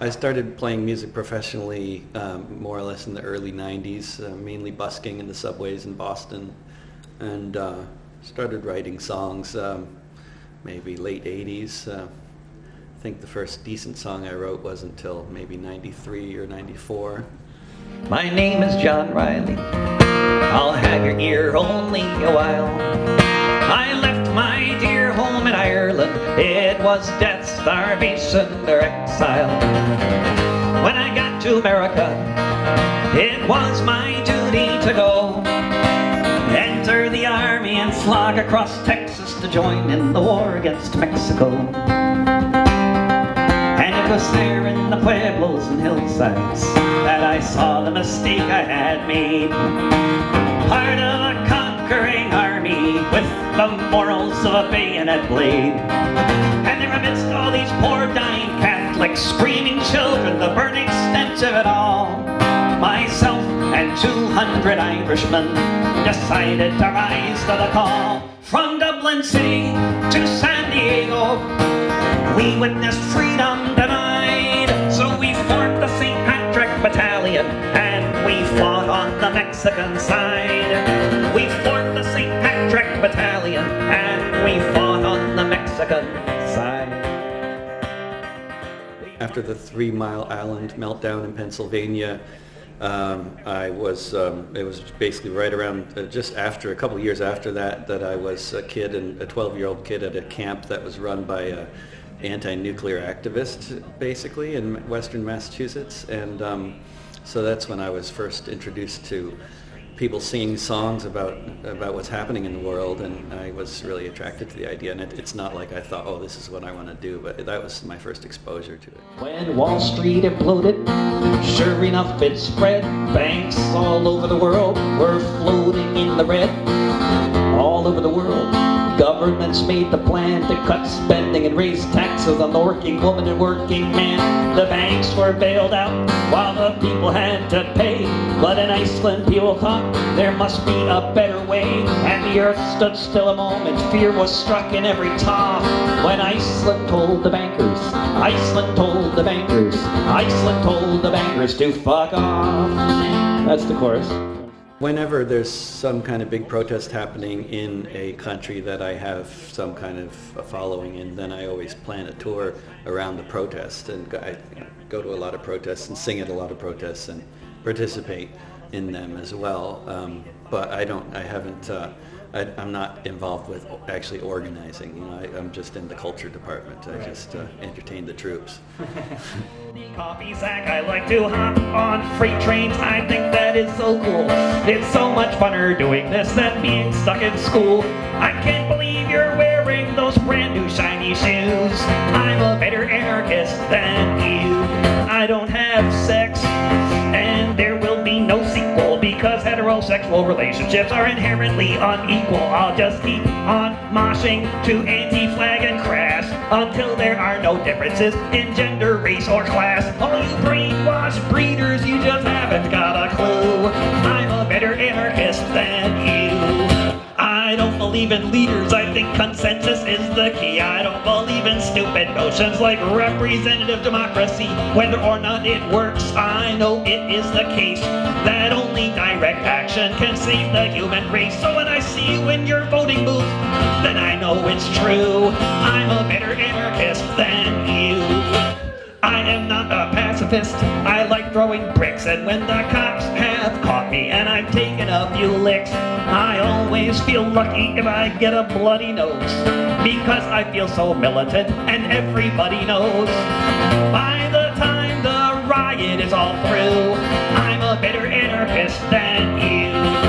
I started playing music professionally more or less in the early 90s, mainly busking in the subways in Boston, and started writing songs maybe late 80s. I think the first decent song I wrote wasn't until maybe 93 or 94. My name is John Riley. I'll have your ear only a while. I left my dear home in Ireland. It was death, starvation, or exile. When I got to America, it was my duty to go. Enter the army and slog across Texas to join in the war against Mexico. And it was there in the pueblos and hillsides that I saw the mistake I had made. Part of a conquering army with the morals of a bayonet blade. And there amidst all these poor dying Catholics, screaming children, the burning stench of it all, myself and 200 Irishmen decided to rise to the call. From Dublin City to San Diego, we witnessed freedom denied. So we formed the St. Patrick Battalion and we fought on the Mexican side. We formed the St. Patrick Battalion and we fought on the Mexican side. After the 3 Mile Island meltdown in Pennsylvania, it was basically right around, just after, a couple of years after that, that I was a kid, and a 12-year-old kid at a camp that was run by a anti-nuclear activist, basically, in Western Massachusetts. And so that's when I was first introduced to people singing songs about what's happening in the world, and I was really attracted to the idea. And it's not like I thought, oh, this is what I want to do, but that was my first exposure to it. When Wall Street imploded, sure enough it spread. Banks all over the world were floating in the red. All over the world, governments made the plan to cut spending and raise taxes on the working woman and working man. The banks were bailed out while the people had to pay. But in Iceland people thought there must be a better way. And the earth stood still a moment, fear was struck in every top. When Iceland told the bankers, Iceland told the bankers, Iceland told the bankers to fuck off. That's the chorus. Whenever there's some kind of big protest happening in a country that I have some kind of a following in, then I always plan a tour around the protest, and I go to a lot of protests and sing at a lot of protests and participate in them as well. But I'm not involved with actually organizing. You know, I'm just in the culture department. I just entertain the troops. Coffee sack, I like to hop on freight trains. I think that is so cool. It's so much funner doing this than being stuck in school. I can't believe you're wearing those brand new shiny shoes. I'm a better anarchist than you. I don't have sex, and there will be no sequel, because heterosexual relationships are inherently unequal. I'll just keep on moshing to Anti-Flag and Crass until there are no differences in gender, race, or class. All you brainwashed breeders, you just haven't got a clue. I'm a better anarchist than you. I don't believe in leaders, I think consensus is the key. I don't believe in stupid notions like representative democracy. Whether or not it works, I know it is the case that only direct action can save the human race. So when I see you in your voting booth, then I know it's true. I'm a better anarchist than you. I am not a pacifist, I like throwing bricks, and when the cops have caught me and I've taken a few licks, I always feel lucky if I get a bloody nose, because I feel so militant and everybody knows. By the time the riot is all through, I'm a better anarchist than you.